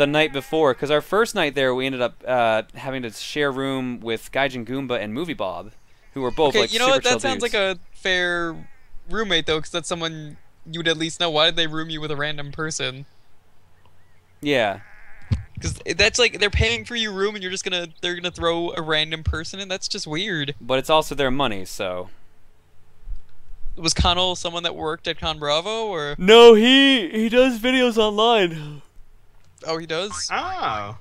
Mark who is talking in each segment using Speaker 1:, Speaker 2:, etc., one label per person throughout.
Speaker 1: the night before, because our first night there, we ended up having to share room with Gaijin Goomba and Movie Bob, who were both
Speaker 2: Okay,
Speaker 1: like
Speaker 2: you know
Speaker 1: super
Speaker 2: what?
Speaker 1: chill
Speaker 2: That sounds like
Speaker 1: dudes.
Speaker 2: a fair roommate though, because that's someone you'd at least know. Why did they room you with a random person?
Speaker 1: Yeah,
Speaker 2: Because that's like they're paying for your room and they're gonna throw a random person in. That's just weird.
Speaker 1: but it's also their money, so.
Speaker 2: Was Connell someone that worked at ConBravo or?
Speaker 1: No, he does videos online.
Speaker 2: Oh, he does.
Speaker 3: Oh.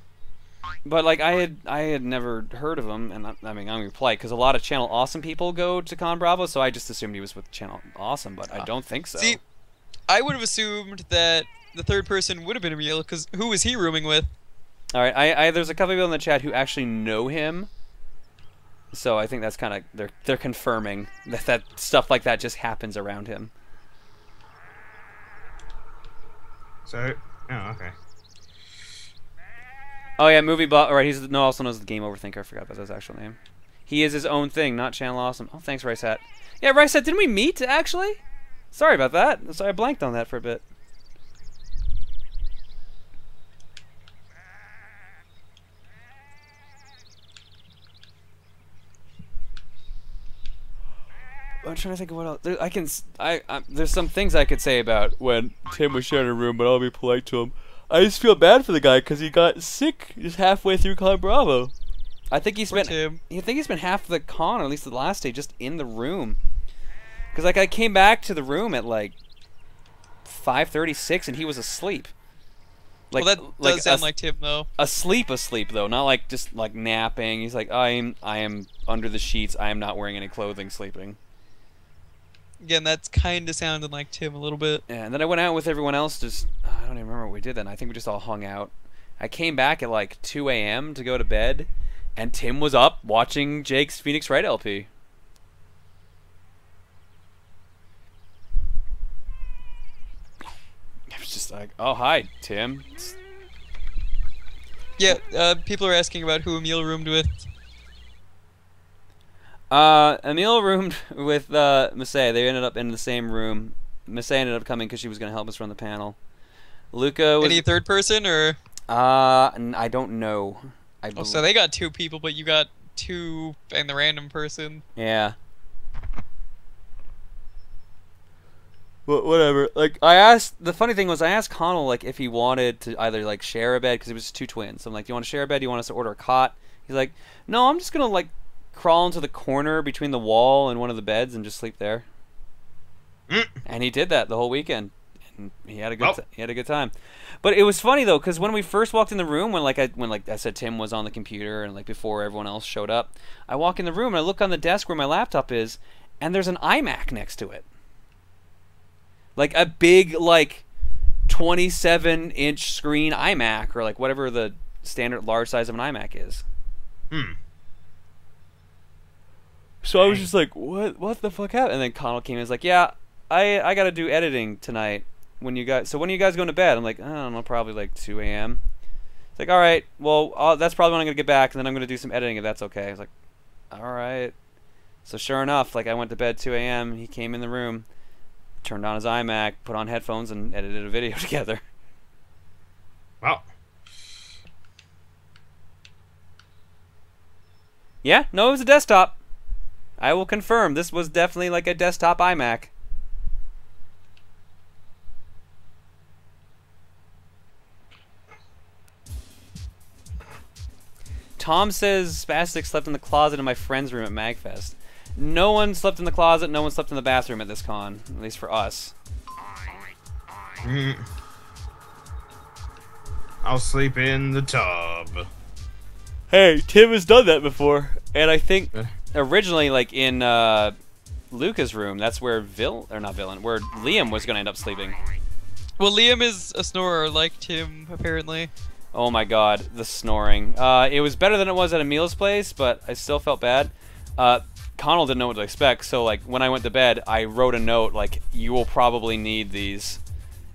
Speaker 1: But like I had never heard of him, and I mean I'm gonna be polite because a lot of Channel Awesome people go to ConBravo, so I just assumed he was with Channel Awesome, but I don't think so.
Speaker 2: See, I would have assumed that the third person would have been Emil, because who was he rooming with?
Speaker 1: All right, I there's a couple people in the chat who actually know him, so I think that's kind of they're confirming that stuff like that just happens around him.
Speaker 3: So, oh, okay.
Speaker 1: Oh yeah, Movie Bot. All right, he's also knows the Game Overthinker. I forgot that's his actual name. He is his own thing, not Channel Awesome. Oh, thanks, Rice Hat. Yeah, Rice Hat, didn't we meet actually? Sorry about that. Sorry, I blanked on that for a bit. I'm trying to think of what else. There's some things I could say about when Tim was sharing a room, but I'll be polite to him. I just feel bad for the guy because he got sick just halfway through ConBravo. I think he spent. I think he spent half the con, or at least the last day, just in the room. Because like I came back to the room at like 5:36, and he was asleep.
Speaker 2: Like, well, that does sound like Tim though.
Speaker 1: Asleep though, not like just like napping. He's like, I am under the sheets. I am not wearing any clothing, sleeping.
Speaker 2: Again, that's kind of sounding like Tim a little bit.
Speaker 1: Yeah, and then I went out with everyone else. Just I don't even remember what we did then. I think we just all hung out. I came back at like 2 a.m. to go to bed, and Tim was up watching Jake's Phoenix Wright LP. I was just like, oh hi, Tim.
Speaker 2: Yeah, people are asking about who Emil roomed with.
Speaker 1: Emil roomed with Masay. They ended up in the same room. Masay ended up coming because she was going to help us run the panel. Luca was...
Speaker 2: Any third person, or...?
Speaker 1: I don't know.
Speaker 2: Oh, so they got two people, but you got two and the random person.
Speaker 1: Yeah. Well, whatever. Like, I asked... The funny thing was, I asked Connell, like, if he wanted to either, like, share a bed, because it was two twins. So I'm like, do you want to share a bed? Do you want us to order a cot? He's like, no, I'm just going to, like, crawl into the corner between the wall and one of the beds and just sleep there. And he did that the whole weekend, and he had a good time. But it was funny though, because when we first walked in the room, when I said Tim was on the computer and like before everyone else showed up, I walk in the room and I look on the desk where my laptop is, and there's an iMac next to it, like a big like 27-inch screen iMac, or like whatever the standard large size of an iMac is. So I was just like, what the fuck happened? And then Connell came in and was like, yeah, I got to do editing tonight. When you guys going to bed? I'm like, I don't know, probably like 2 a.m. It's like, all right, well, that's probably when I'm going to get back, and then I'm going to do some editing if that's okay. I was like, all right. So sure enough, like I went to bed 2 a.m. He came in the room, turned on his iMac, put on headphones, and edited a video together.
Speaker 3: Wow.
Speaker 1: Yeah, no, it was a desktop. I will confirm this was definitely like a desktop iMac. Tom says Spastic slept in the closet in my friend's room at MagFest. No one slept in the closet, no one slept in the bathroom at this con, at least for us.
Speaker 3: I'll sleep in the tub.
Speaker 1: Hey, Tim has done that before, and I think originally, like in Luca's room, that's where where Liam was going to end up sleeping.
Speaker 2: Well, Liam is a snorer like Tim, apparently.
Speaker 1: Oh my god, the snoring. It was better than it was at Emil's place, but I still felt bad. Connell didn't know what to expect, so like when I went to bed, I wrote a note like, you will probably need these.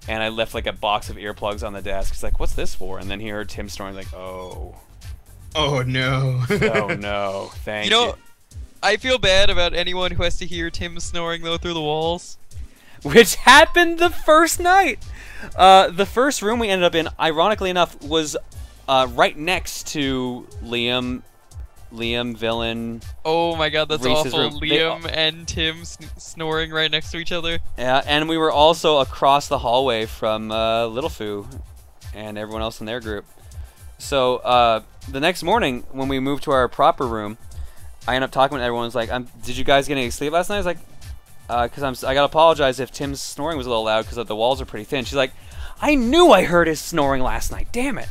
Speaker 1: And I left like a box of earplugs on the desk. He's like, what's this for? And then he heard Tim snoring, like, oh.
Speaker 3: Oh no.
Speaker 1: Oh no, thank you.
Speaker 2: You know, I feel bad about anyone who has to hear Tim snoring though through the walls.
Speaker 1: which happened the first night. The first room we ended up in, ironically enough, was right next to Liam, Villain.
Speaker 2: Oh my god, that's
Speaker 1: Reese's
Speaker 2: awful.
Speaker 1: room.
Speaker 2: Liam and Tim snoring right next to each other.
Speaker 1: Yeah, and we were also across the hallway from Little Foo and everyone else in their group. So the next morning, when we moved to our proper room, I ended up talking with everyone. I was like, "Did you guys get any sleep last night?" I was like, "Because I gotta apologize if Tim's snoring was a little loud because the walls are pretty thin." She's like, "I knew I heard his snoring last night. Damn it."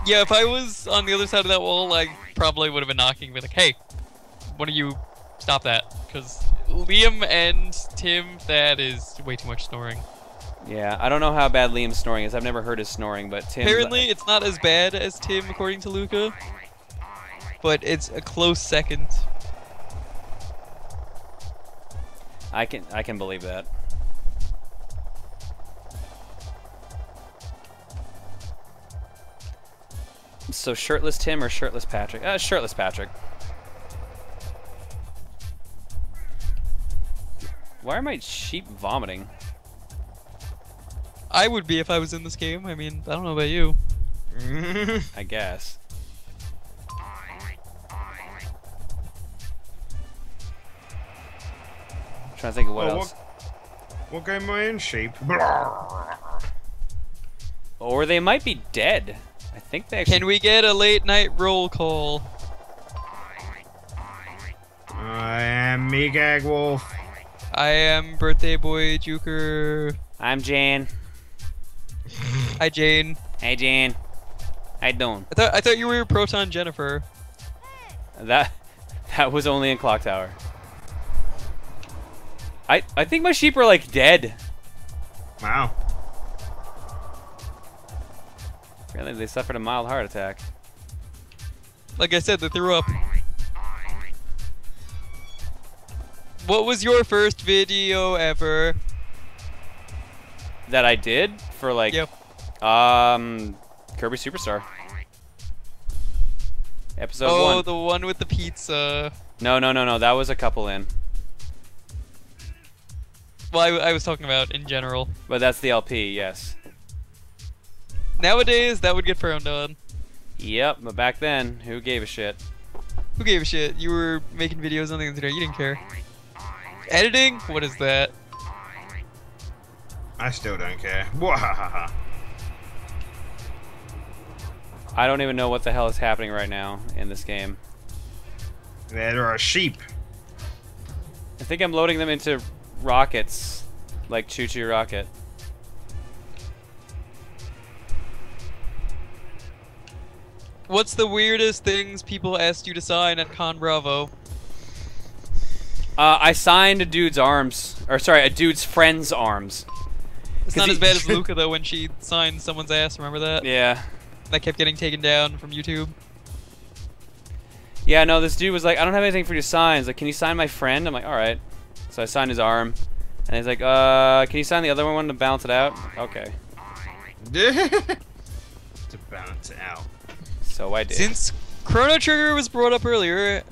Speaker 2: Yeah, if I was on the other side of that wall, I probably would have been knocking, be like, "Hey, one of you, stop that!" Because Liam and Tim, that is way too much snoring.
Speaker 1: Yeah, I don't know how bad Liam's snoring is. I've never heard his snoring, but Tim.
Speaker 2: Apparently, it's not as bad as Tim, according to Luca. But it's a close second.
Speaker 1: I can believe that. So shirtless Tim or shirtless Patrick? Shirtless Patrick. Why are my sheep vomiting?
Speaker 2: I would be if I was in this game. I mean, I don't know about you.
Speaker 1: I guess. Trying to think of what else.
Speaker 3: What game am I in? Sheep.
Speaker 1: Or they might be dead. I think they actually...
Speaker 2: Can we get a late night roll call?
Speaker 3: I am Megag Wolf.
Speaker 2: I am birthday boy Juker.
Speaker 1: I'm Jan.
Speaker 2: Hi Jane.
Speaker 1: Hey Jan. How you doing?
Speaker 2: I thought you were Proton Jennifer.
Speaker 1: That was only in Clock Tower. I think my sheep are like dead.
Speaker 3: Wow.
Speaker 1: Really, they suffered a mild heart attack.
Speaker 2: Like I said, they threw up. What was your first video ever?
Speaker 1: That I did for like
Speaker 2: Yep.
Speaker 1: Kirby Superstar. Episode 1.
Speaker 2: Oh, the one with the pizza.
Speaker 1: No, that was a couple in.
Speaker 2: Well, I was talking about in general.
Speaker 1: But that's the LP, yes.
Speaker 2: Nowadays, that would get frowned on.
Speaker 1: Yep, but back then, who gave a shit?
Speaker 2: Who gave a shit? You were making videos on the internet. You didn't care. Editing? What is that?
Speaker 3: I still don't care. Wahahaha.
Speaker 1: I don't even know what the hell is happening right now in this game.
Speaker 3: There are sheep.
Speaker 1: I think I'm loading them into rockets, like Choo Choo Rocket.
Speaker 2: What's the weirdest things people asked you to sign at ConBravo?
Speaker 1: I signed a dude's arms, or sorry, a dude's friend's arms.
Speaker 2: It's not as bad as Luca though when she signed someone's ass. Remember that?
Speaker 1: Yeah.
Speaker 2: That kept getting taken down from YouTube.
Speaker 1: Yeah, no, this dude was like, I don't have anything for you to sign. He's like, can you sign my friend? I'm like, alright. So I signed his arm. And he's like, can you sign the other one to balance it out? Okay.
Speaker 3: To balance it out.
Speaker 1: So I did.
Speaker 2: Since Chrono Trigger was brought up earlier,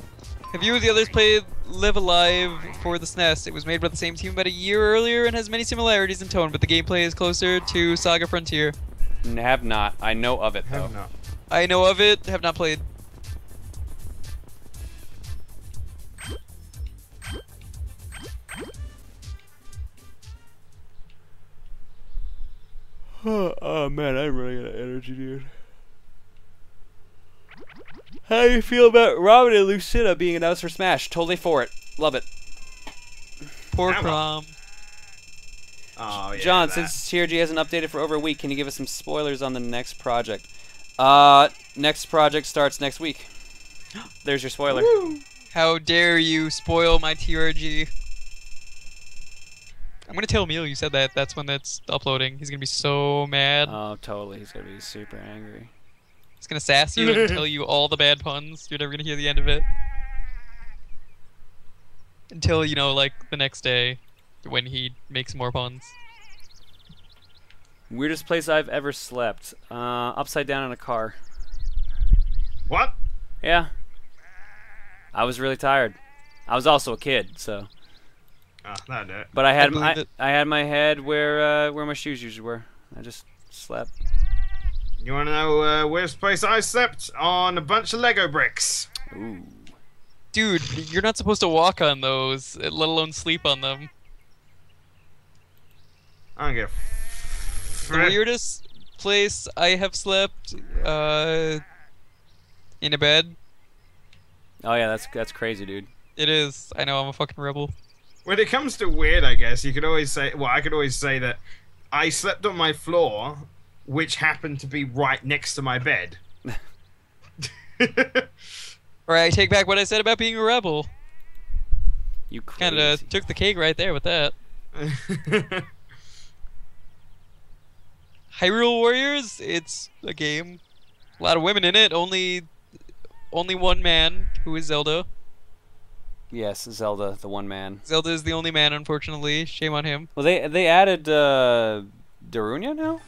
Speaker 2: have you or the others played Live Alive for the SNES? It was made by the same team about a year earlier and has many similarities in tone, but the gameplay is closer to Saga Frontier.
Speaker 1: Have not. I know of it, though.
Speaker 3: Have not.
Speaker 2: I know of it, have not played.
Speaker 1: Oh man, I'm running out of energy, dude. How do you feel about Robin and Lucina being announced for Smash? Totally for it. Love it.
Speaker 2: Poor
Speaker 3: Ow.
Speaker 2: Crom.
Speaker 3: Oh, yeah,
Speaker 1: John,
Speaker 3: that.
Speaker 1: since TRG hasn't updated for over a week, can you give us some spoilers on the next project? Next project starts next week. There's your spoiler.
Speaker 2: Woo. How dare you spoil my TRG? I'm gonna tell Emil you said that. That's when that's uploading. He's gonna be so mad.
Speaker 1: Oh, totally. He's gonna be super angry.
Speaker 2: He's gonna sass you and tell you all the bad puns. You're never gonna hear the end of it. Until, you know, like, the next day, when he makes more puns.
Speaker 1: Weirdest place I've ever slept. Upside down in a car.
Speaker 3: What?
Speaker 1: Yeah. I was really tired. I was also a kid, so.
Speaker 3: Oh, that'll do it.
Speaker 1: But I had
Speaker 2: believe it.
Speaker 1: I had my head where my shoes usually were. I just slept.
Speaker 3: You want to know where's the place I slept? On a bunch of Lego bricks.
Speaker 1: Ooh.
Speaker 2: Dude, you're not supposed to walk on those, let alone sleep on them.
Speaker 3: I don't give a
Speaker 2: The weirdest place I have slept, in a bed.
Speaker 1: Oh yeah, that's crazy, dude.
Speaker 2: It is. I know, I'm a fucking rebel.
Speaker 3: When it comes to weird, I guess, you could always say... Well, I could always say that I slept on my floor, which happened to be right next to my bed.
Speaker 2: Or I take back what I said about being a rebel.
Speaker 1: You
Speaker 2: Kinda
Speaker 1: crazy.
Speaker 2: took the cake right there with that. Hyrule Warriors, it's a game. A lot of women in it, only one man, who is Zelda.
Speaker 1: Yes, Zelda, the one man.
Speaker 2: Zelda is the only man, unfortunately. Shame on him.
Speaker 1: Well, they added Darunia now.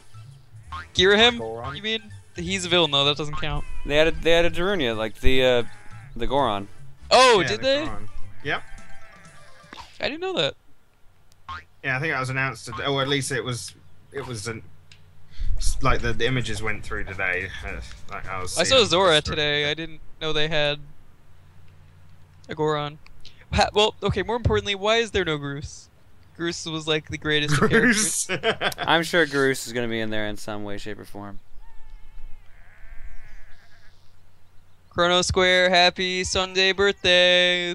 Speaker 2: Girahim,
Speaker 3: Goron.
Speaker 2: you mean? He's a villain though, that doesn't count.
Speaker 1: They added Darunia, like the Goron.
Speaker 2: Oh,
Speaker 3: Yeah,
Speaker 2: did
Speaker 3: they're
Speaker 2: they?
Speaker 3: gone. Yep.
Speaker 2: I didn't know that.
Speaker 3: Yeah, I think that was announced today, or at least it was like the images went through today. Like I was.
Speaker 2: I saw
Speaker 3: seeing
Speaker 2: Zora
Speaker 3: this
Speaker 2: today. I didn't know they had a Goron. Well, okay, more importantly, why is there no Groose? Groose was like the greatest of characters.
Speaker 3: Bruce.
Speaker 1: I'm sure Garus is gonna be in there in some way, shape, or form.
Speaker 2: Chrono Square, happy Sunday birthday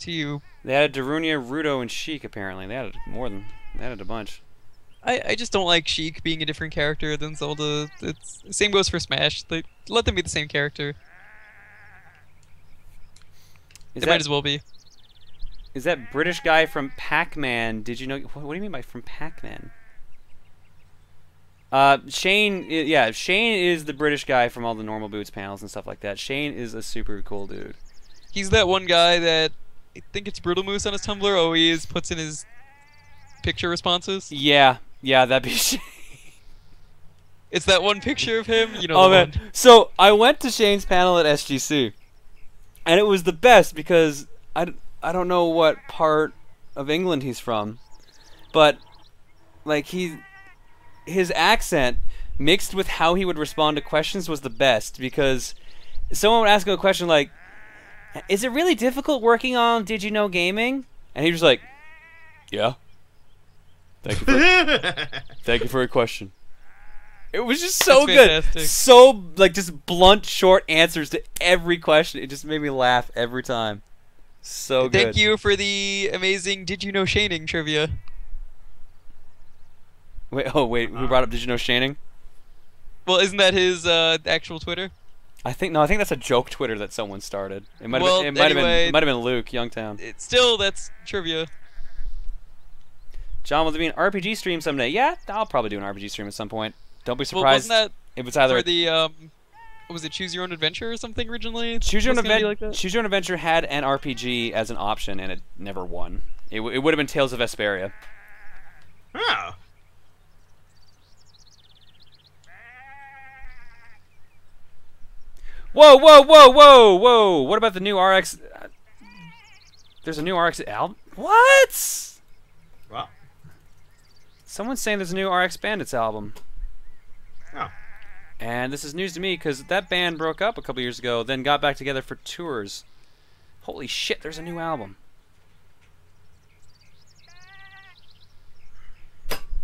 Speaker 2: to you.
Speaker 1: They added Darunia, Ruto, and Sheik. Apparently, they added They added a bunch.
Speaker 2: I just don't like Sheik being a different character than Zelda. It's same goes for Smash. They let them be the same character.
Speaker 1: Is
Speaker 2: They
Speaker 1: that
Speaker 2: might as well be.
Speaker 1: is that British guy from Pac-Man? Did you know? What do you mean by from Pac-Man? Shane. Yeah, Shane is the British guy from all the normal boots panels and stuff like that. Shane is a super cool dude.
Speaker 2: He's that one guy that I think it's Brutal Moose on his Tumblr always puts in his picture responses.
Speaker 1: Yeah, that'd be Shane.
Speaker 2: It's that one picture of him, you know.
Speaker 1: Oh
Speaker 2: the
Speaker 1: man!
Speaker 2: one.
Speaker 1: So I went to Shane's panel at SGC, and it was the best because I don't know what part of England he's from, but like his accent mixed with how he would respond to questions was the best because someone would ask him a question like, "Is it really difficult working on Did You Know Gaming?" And he was like, "Yeah. Thank you for your question." It was just so
Speaker 2: That's
Speaker 1: good.
Speaker 2: fantastic.
Speaker 1: So, like, just blunt, short answers to every question. It just made me laugh every time. So good.
Speaker 2: Thank you for the amazing Did You Know Shaning trivia.
Speaker 1: Wait, who brought up Did You Know Shaning?
Speaker 2: Well, isn't that his actual Twitter?
Speaker 1: I think that's a joke Twitter that someone started. It might have
Speaker 2: Well,
Speaker 1: been
Speaker 2: anyway,
Speaker 1: it might have been Luke Youngtown.
Speaker 2: It's still, that's trivia.
Speaker 1: John, will there be an RPG stream someday? Yeah, I'll probably do an RPG stream at some point. Don't be
Speaker 2: Well,
Speaker 1: surprised
Speaker 2: wasn't
Speaker 1: if it's
Speaker 2: that
Speaker 1: either
Speaker 2: for the what was it, Choose Your Own Adventure or something originally?
Speaker 1: Choose Your Own
Speaker 2: Was it gonna be
Speaker 1: Adventure.
Speaker 2: like that?
Speaker 1: Choose Your Own Adventure had an RPG as an option, and it never won. It would have been Tales of Vesperia.
Speaker 3: Oh.
Speaker 1: Whoa, whoa, whoa, whoa, whoa! What about the new RX? There's a new RX album. What?
Speaker 3: Well.
Speaker 1: Someone's saying there's a new RX Bandits album.
Speaker 3: Oh.
Speaker 1: And this is news to me because that band broke up a couple years ago, then got back together for tours. Holy shit, there's a new album.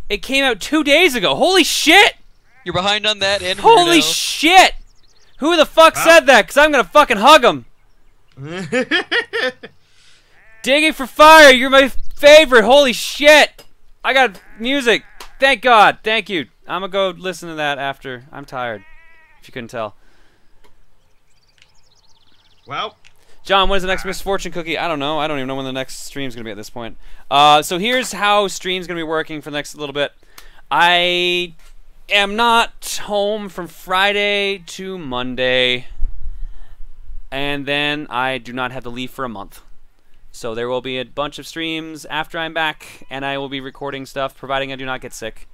Speaker 1: It came out 2 days ago. Holy shit!
Speaker 2: You're behind on that and
Speaker 1: Holy
Speaker 2: Weirdo.
Speaker 1: shit! Who the fuck
Speaker 3: Huh?
Speaker 1: said that? Because I'm going to fucking hug him. Digging for Fire, you're my favorite. Holy shit! I got music. Thank God. Thank you. I'm going to go listen to that after. I'm tired, if you couldn't tell.
Speaker 3: Well.
Speaker 1: John, when's the next Misfortune Cookie? I don't know. I don't even know when the next stream's going to be at this point. So here's how stream's going to be working for the next little bit. I am not home from Friday to Monday. And then I do not have to leave for a month. So there will be a bunch of streams after I'm back. And I will be recording stuff, providing I do not get sick.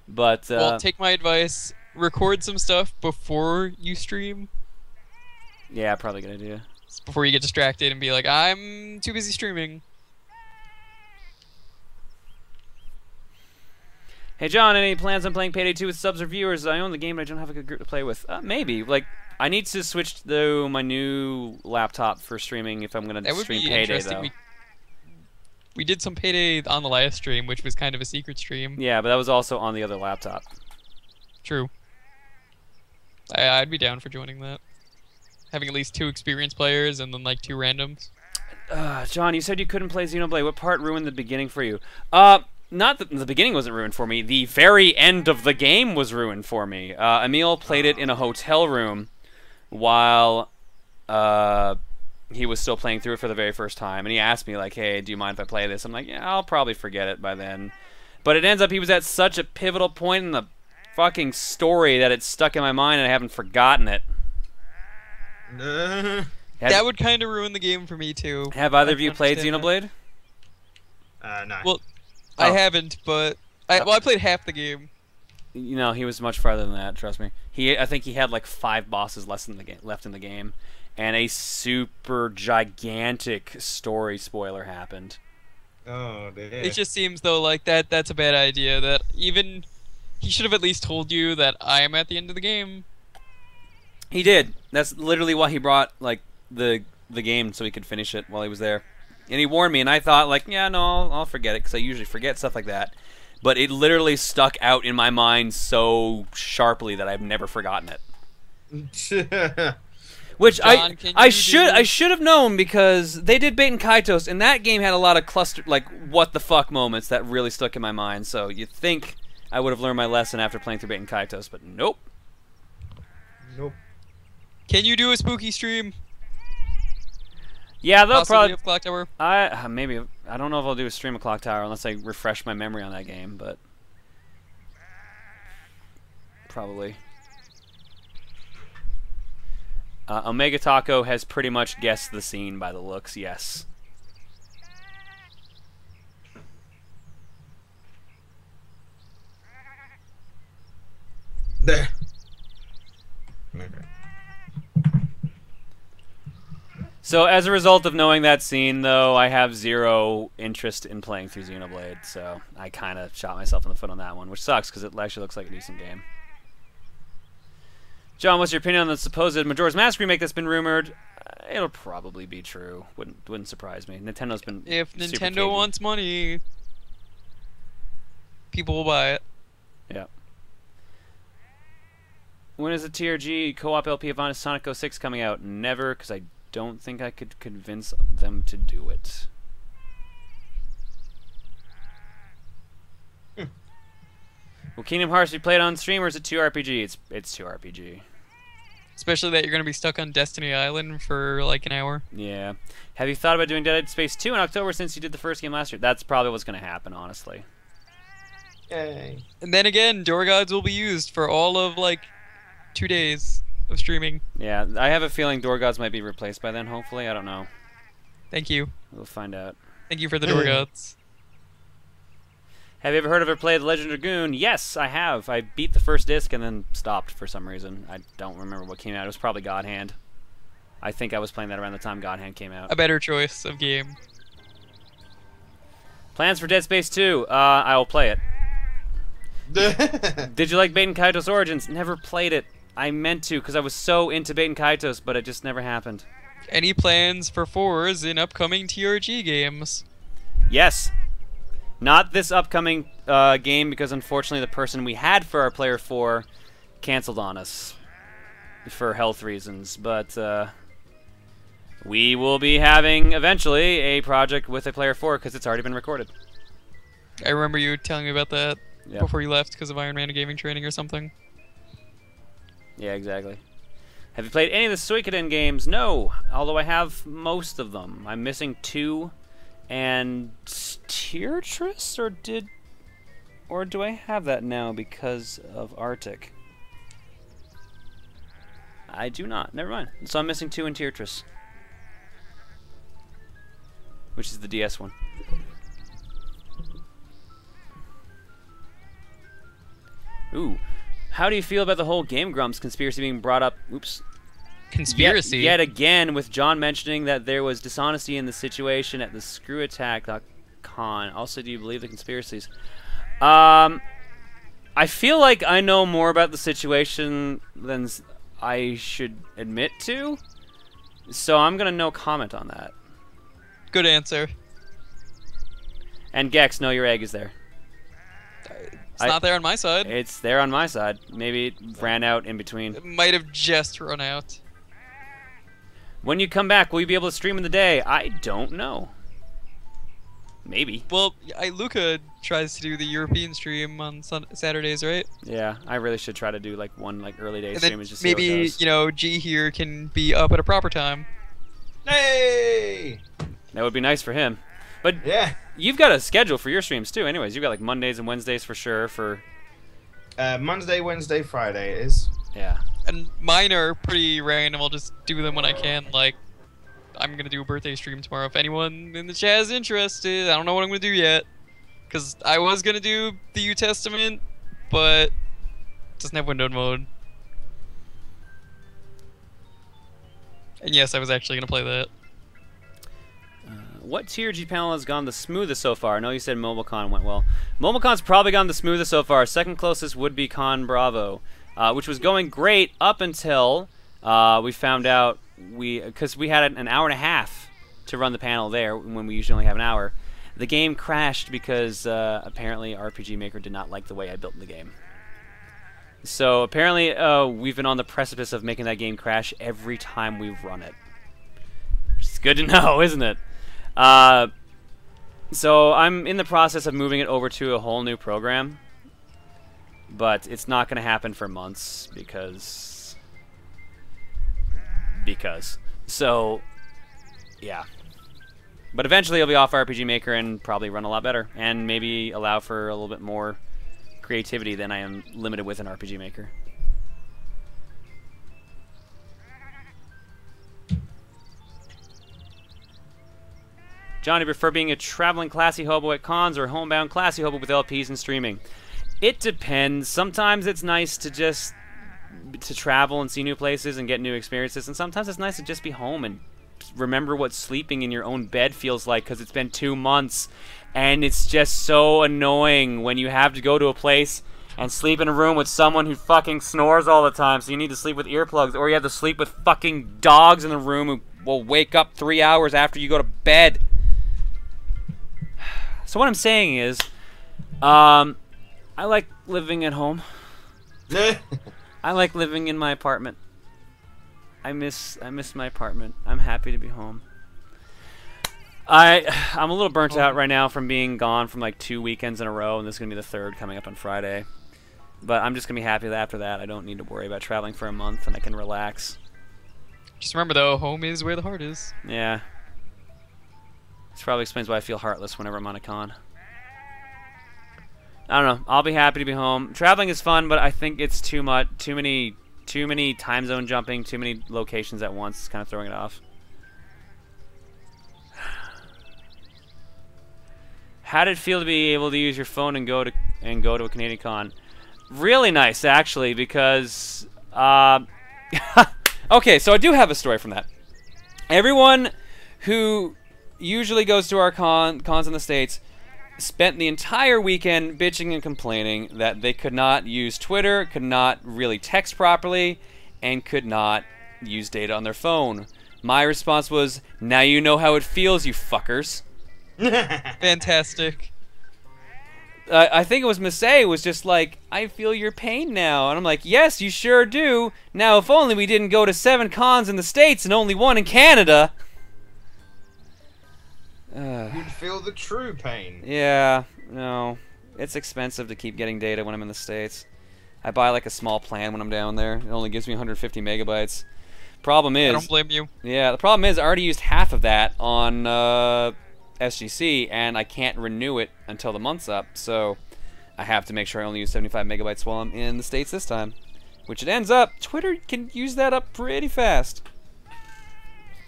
Speaker 1: But,
Speaker 2: Well, take my advice. Record some stuff before you stream.
Speaker 1: yeah, probably a good idea.
Speaker 2: before you get distracted and be like, I'm too busy streaming.
Speaker 1: Hey John, any plans on playing Payday 2 with subs or viewers? I own the game, but I don't have a good group to play with. Maybe. Like, I need to switch to my new laptop for streaming if I'm gonna stream Payday, though.
Speaker 2: We did some Payday on the last stream, which was kind of a secret stream.
Speaker 1: Yeah, but that was also on the other laptop.
Speaker 2: True. I'd be down for joining that. Having at least 2 experienced players and then like 2 randoms.
Speaker 1: John, you said you couldn't play Xenoblade. What part ruined the beginning for you? Not that the beginning wasn't ruined for me. The very end of the game was ruined for me. Emil played it in a hotel room while he was still playing through it for the very first time. And he asked me, like, hey, do you mind if I play this? I'm like, yeah, I'll probably forget it by then. But it ends up he was at such a pivotal point in the fucking story that it's stuck in my mind and I haven't forgotten it.
Speaker 2: That would kind of ruin the game for me, too.
Speaker 1: Have either of you played Xenoblade?
Speaker 3: No.
Speaker 2: Well, I haven't, but I played half the game.
Speaker 1: You know, he was much farther than that. Trust me. I think he had like 5 bosses left in the game, and a super gigantic story spoiler happened.
Speaker 3: Oh, dear.
Speaker 2: It just seems though like that's a bad idea. That even he should have at least told you that I am at the end of the game.
Speaker 1: He did. That's literally why he brought like the game so he could finish it while he was there. And he warned me, and I thought, like, yeah, no, I'll forget it, because I usually forget stuff like that. But it literally stuck out in my mind so sharply that I've never forgotten it. Which
Speaker 2: John,
Speaker 1: I should have known, because they did Bait and Kaitos, and that game had a lot of cluster, like, what the fuck moments that really stuck in my mind. So you'd think I would have learned my lesson after playing through Bait and Kaitos, but nope.
Speaker 3: Nope.
Speaker 2: Can you do a spooky stream?
Speaker 1: Yeah, they'll probably.
Speaker 2: Of Clock Tower?
Speaker 1: Maybe. I don't know if I'll do a stream of Clock Tower unless I refresh my memory on that game, but probably. Omega Taco has pretty much guessed the scene by the looks. Yes.
Speaker 3: There. Okay.
Speaker 1: So as a result of knowing that scene, though, I have 0 interest in playing through Xenoblade, so I kind of shot myself in the foot on that one, which sucks because it actually looks like a decent game. John, what's your opinion on the supposed Majora's Mask remake that's been rumored? It'll probably be true. Wouldn't surprise me. Nintendo's been
Speaker 2: If
Speaker 1: super
Speaker 2: Nintendo
Speaker 1: cagey.
Speaker 2: wants money, people will buy it.
Speaker 1: Yeah. When is the TRG co-op LP of Honest Sonic 06 coming out? Never, because I don't think I could convince them to do it. Will Kingdom Hearts be played on stream, or is it 2RPG? It's 2RPG.
Speaker 2: Especially that you're going to be stuck on Destiny Island for like an hour.
Speaker 1: Yeah. Have you thought about doing Dead Space 2 in October since you did the first game last year? That's probably what's going to happen, honestly.
Speaker 3: Yay.
Speaker 2: And then again, Door Gods will be used for all of like 2 days of streaming.
Speaker 1: Yeah, I have a feeling Door Gods might be replaced by then, hopefully. I don't know.
Speaker 2: Thank you.
Speaker 1: We'll find out.
Speaker 2: Thank you for the Door Gods.
Speaker 1: Have you ever heard of or played Legend of Dragoon? Yes, I have. I beat the first disc and then stopped for some reason. I don't remember what came out. It was probably God Hand. I think I was playing that around the time God Hand came out.
Speaker 2: A better choice of game.
Speaker 1: Plans for Dead Space 2? I will play it. Did you like Bait and Kaitos Origins? Never played it. I meant to because I was so into Bait and Kaitos, but it just never happened.
Speaker 2: Any plans for 4s in upcoming TRG games?
Speaker 1: Yes. Not this upcoming game, because unfortunately the person we had for our Player 4 canceled on us for health reasons. But we will be having, eventually, a project with a Player 4, because it's already been recorded.
Speaker 2: I remember you telling me about that
Speaker 1: Yep.
Speaker 2: before you left because of Iron Man Gaming Training or something.
Speaker 1: Yeah, exactly. Have you played any of the Suikoden games? No, although I have most of them. I'm missing 2 and Teartris, or do I have that now because of Arctic? I do not. Never mind. So I'm missing 2 and Teartris, which is the DS one. Ooh. How do you feel about the whole Game Grumps conspiracy being brought up? Oops.
Speaker 2: Conspiracy.
Speaker 1: Yet again, with John mentioning that there was dishonesty in the situation at the screwattack.con. Also, do you believe the conspiracies? I feel like I know more about the situation than I should admit to, so I'm gonna no comment on that.
Speaker 2: Good answer.
Speaker 1: And Gex, no, your egg is there.
Speaker 2: It's not there on my side.
Speaker 1: It's there on my side. Maybe it ran out in between.
Speaker 2: It might have just run out.
Speaker 1: When you come back, will you be able to stream in the day? I don't know. Maybe.
Speaker 2: Well, Luca tries to do the European stream on Saturdays, right?
Speaker 1: Yeah, I really should try to do like one early day
Speaker 2: And
Speaker 1: stream
Speaker 2: then
Speaker 1: and just see how it
Speaker 2: maybe,
Speaker 1: goes.
Speaker 2: you know, G here can be up at a proper time.
Speaker 3: Hey!
Speaker 1: That would be nice for him. But
Speaker 3: Yeah.
Speaker 1: you've got a schedule for your streams too. Anyways, you've got like Mondays and Wednesdays for sure. For
Speaker 3: Monday, Wednesday, Friday it is.
Speaker 1: yeah.
Speaker 2: And mine are pretty random. I'll just do them when I can. Like, I'm going to do a birthday stream tomorrow. If anyone in the chat is interested, I don't know what I'm going to do yet. Because I was going to do the U Testament, but it doesn't have windowed mode. And yes, I was actually going to play that.
Speaker 1: What TRG panel has gone the smoothest so far? I know you said MobileCon went well. MobileCon's probably gone the smoothest so far. Second closest would be ConBravo, which was going great up until we found out because we had an hour and a half to run the panel there when we usually only have an hour. The game crashed because apparently RPG Maker did not like the way I built the game. So apparently we've been on the precipice of making that game crash every time we've run it. It's good to know, isn't it? So I'm in the process of moving it over to a whole new program, but it's not going to happen for months because so yeah. But eventually it'll be off RPG Maker and probably run a lot better and maybe allow for a little bit more creativity than I am limited with in RPG Maker. Johnny, prefer being a traveling classy hobo at cons or a homebound classy hobo with LPs and streaming? It depends. Sometimes it's nice to just travel and see new places and get new experiences, and sometimes it's nice to just be home and remember what sleeping in your own bed feels like because it's been 2 months, and it's just so annoying when you have to go to a place and sleep in a room with someone who fucking snores all the time, so you need to sleep with earplugs, or you have to sleep with fucking dogs in the room who will wake up 3 hours after you go to bed. So what I'm saying is, I like living at home. I like living in my apartment. I miss my apartment. I'm happy to be home. I'm a little burnt out right now from being gone from like 2 weekends in a row, and this is gonna be the third coming up on Friday. But I'm just gonna be happy that after that I don't need to worry about traveling for a month and I can relax.
Speaker 2: Just remember though, home is where the heart is.
Speaker 1: Yeah. This probably explains why I feel heartless whenever I'm on a con. I don't know. I'll be happy to be home. Traveling is fun, but I think it's too much. Too many time zone jumping. Too many locations at once. It's kind of throwing it off. How did it feel to be able to use your phone and go to a Canadian con? Really nice, actually, because okay, so I do have a story from that. Everyone who usually goes to our cons in the States spent the entire weekend bitching and complaining that they could not use Twitter, could not really text properly, and could not use data on their phone. My response was, now you know how it feels, you fuckers.
Speaker 2: Fantastic.
Speaker 1: I think it was Massey was just like, I feel your pain now. And I'm like, yes, you sure do. Now, if only we didn't go to 7 cons in the States and only 1 in Canada.
Speaker 3: You'd feel the true pain.
Speaker 1: Yeah, no. It's expensive to keep getting data when I'm in the States. I buy like a small plan when I'm down there. It only gives me 150 megabytes. Problem is...
Speaker 2: I don't blame you.
Speaker 1: Yeah, the problem is I already used half of that on SGC, and I can't renew it until the month's up, so I have to make sure I only use 75 megabytes while I'm in the States this time. Which it ends up, Twitter can use that up pretty fast.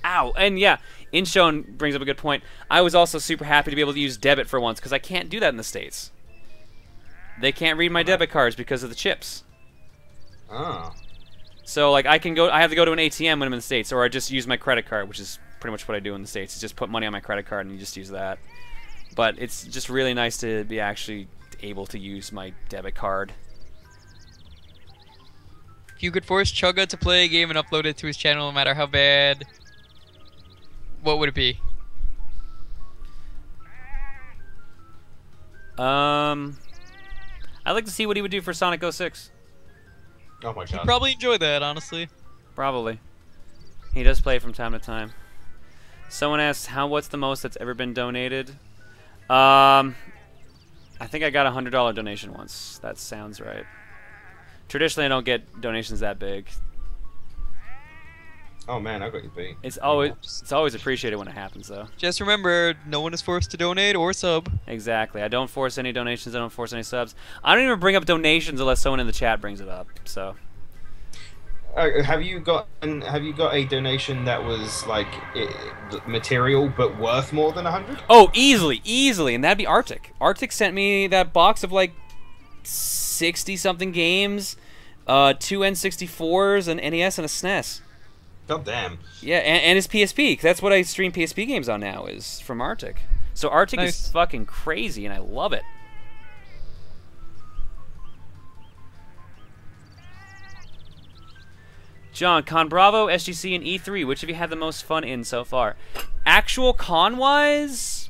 Speaker 1: Ow! And yeah, InShown brings up a good point. I was also super happy to be able to use debit for once, because I can't do that in the States. They can't read my debit cards because of the chips.
Speaker 3: Oh.
Speaker 1: So like I have to go to an ATM when I'm in the States, or I just use my credit card, which is pretty much what I do in the States. Is just put money on my credit card and you just use that. But it's just really nice to be actually able to use my debit card.
Speaker 2: If you could force Chugga to play a game and upload it to his channel, no matter how bad, what would it be?
Speaker 1: I'd like to see what he would do for Sonic 06.
Speaker 3: Oh my
Speaker 2: He'd
Speaker 3: god.
Speaker 2: probably enjoy that, honestly.
Speaker 1: Probably. He does play from time to time. Someone asked, what's the most that's ever been donated? I think I got a $100 donation once. That sounds right. Traditionally, I don't get donations that big.
Speaker 3: Oh man, I got you beat.
Speaker 1: It's always appreciated when it happens, though.
Speaker 2: Just remember, no one is forced to donate or sub.
Speaker 1: Exactly. I don't force any donations. I don't force any subs. I don't even bring up donations unless someone in the chat brings it up. So.
Speaker 3: Have you got a donation that was like material but worth more than 100?
Speaker 1: Oh, easily, and that'd be Arctic. Arctic sent me that box of like 60-something games, 2 N64s, an NES, and a SNES.
Speaker 3: God damn.
Speaker 1: Yeah, and his PSP, 'cause that's what I stream PSP games on now, is from Arctic. So Arctic is fucking crazy, and I love it. John, ConBravo, SGC, and E3, which have you had the most fun in so far? Actual con-wise,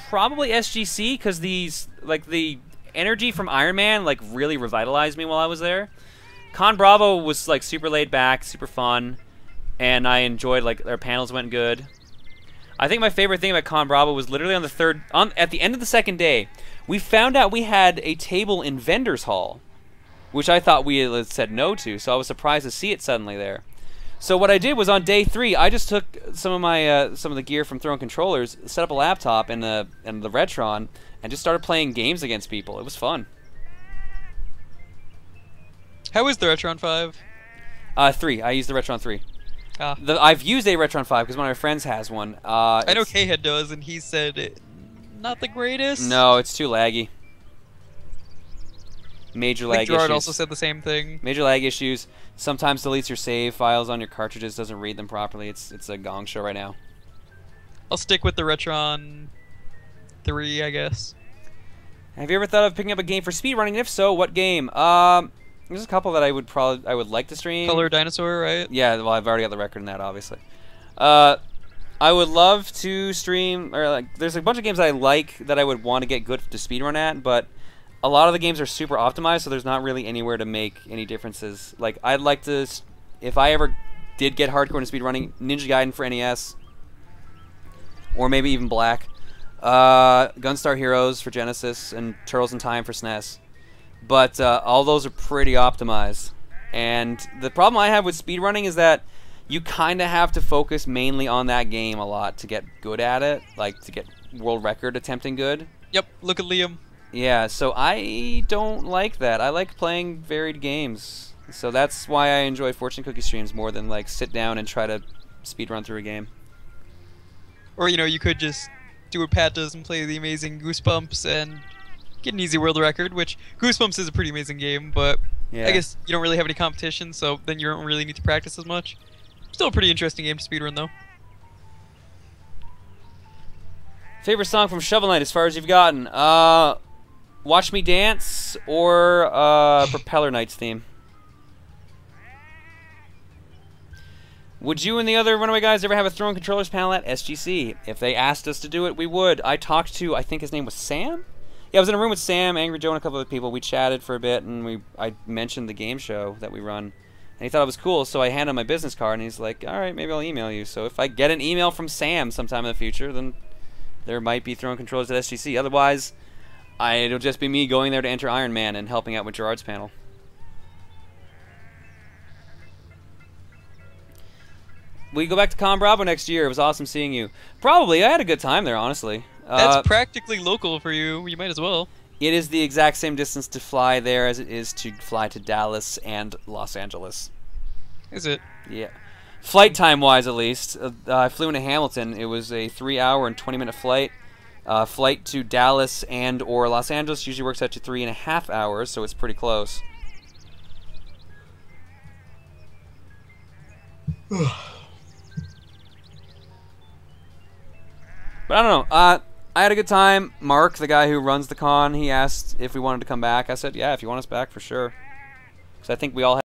Speaker 1: probably SGC, because the energy from Iron Man like really revitalized me while I was there. ConBravo was like super laid back, super fun, and I enjoyed like their panels went good. I think my favorite thing about ConBravo was literally at the end of the second day, we found out we had a table in Vendors Hall, which I thought we had said no to, so I was surprised to see it suddenly there. So what I did was on day 3, I just took some of the gear from Throne Controllers, set up a laptop and the Retron, and just started playing games against people. It was fun.
Speaker 2: How is the Retron 5?
Speaker 1: 3. I used the Retron 3.
Speaker 2: Ah.
Speaker 1: I've used a Retron 5 because one of my friends has one.
Speaker 2: I know K-Head does, and he said not the greatest.
Speaker 1: No, it's too laggy. Major lag
Speaker 2: Gerard
Speaker 1: issues.
Speaker 2: also said the same thing.
Speaker 1: Major lag issues. Sometimes deletes your save files on your cartridges, doesn't read them properly. It's a gong show right now.
Speaker 2: I'll stick with the Retron 3, I guess.
Speaker 1: Have you ever thought of picking up a game for speedrunning? And if so, what game? There's a couple that I would like to stream.
Speaker 2: Color Dinosaur, right?
Speaker 1: Yeah, well, I've already got the record in that, obviously. I would love to stream, or like, there's a bunch of games I like that I would want to get good to speedrun at, but a lot of the games are super optimized, so there's not really anywhere to make any differences. Like, I'd like to, if I ever did get hardcore into speedrunning, Ninja Gaiden for NES, or maybe even Black, Gunstar Heroes for Genesis, and Turtles in Time for SNES. But all those are pretty optimized. And the problem I have with speedrunning is that you kind of have to focus mainly on that game a lot to get good at it, like to get world record attempting good.
Speaker 2: Yep, look at Liam.
Speaker 1: Yeah, so I don't like that. I like playing varied games. So that's why I enjoy Fortune Cookie streams more than like sit down and try to speedrun through a game.
Speaker 2: Or, you know, you could just do what Pat does and play the amazing Goosebumps and get an easy world record, which Goosebumps is a pretty amazing game, but
Speaker 1: Yeah.
Speaker 2: I guess you don't really have any competition, so then you don't really need to practice as much. Still a pretty interesting game to speedrun, though.
Speaker 1: Favorite song from Shovel Knight as far as you've gotten? Watch Me Dance or Propeller Knight's theme? Would you and the other Runaway guys ever have a Throne Controllers panel at SGC? If they asked us to do it, we would. I talked to, I think his name was Sam? Yeah, I was in a room with Sam, Angry Joe, and a couple other people. We chatted for a bit, and I mentioned the game show that we run. And he thought it was cool, so I handed him my business card, and he's like, all right, maybe I'll email you. So if I get an email from Sam sometime in the future, then there might be Throne Controllers at SGC. Otherwise, it'll just be me going there to enter Iron Man and helping out with Gerard's panel. We go back to ConBravo next year. It was awesome seeing you. Probably. I had a good time there, honestly.
Speaker 2: That's practically local for you. You might as well.
Speaker 1: It is the exact same distance to fly there as it is to fly to Dallas and Los Angeles.
Speaker 2: Is it?
Speaker 1: Yeah. Flight time-wise, at least. I flew into Hamilton. It was a 3-hour and 20-minute flight. Flight to Dallas and or Los Angeles usually works out to 3.5 hours, so it's pretty close. But I don't know. I had a good time. Mark, the guy who runs the con, he asked if we wanted to come back. I said, yeah, if you want us back, for sure. Because I think we all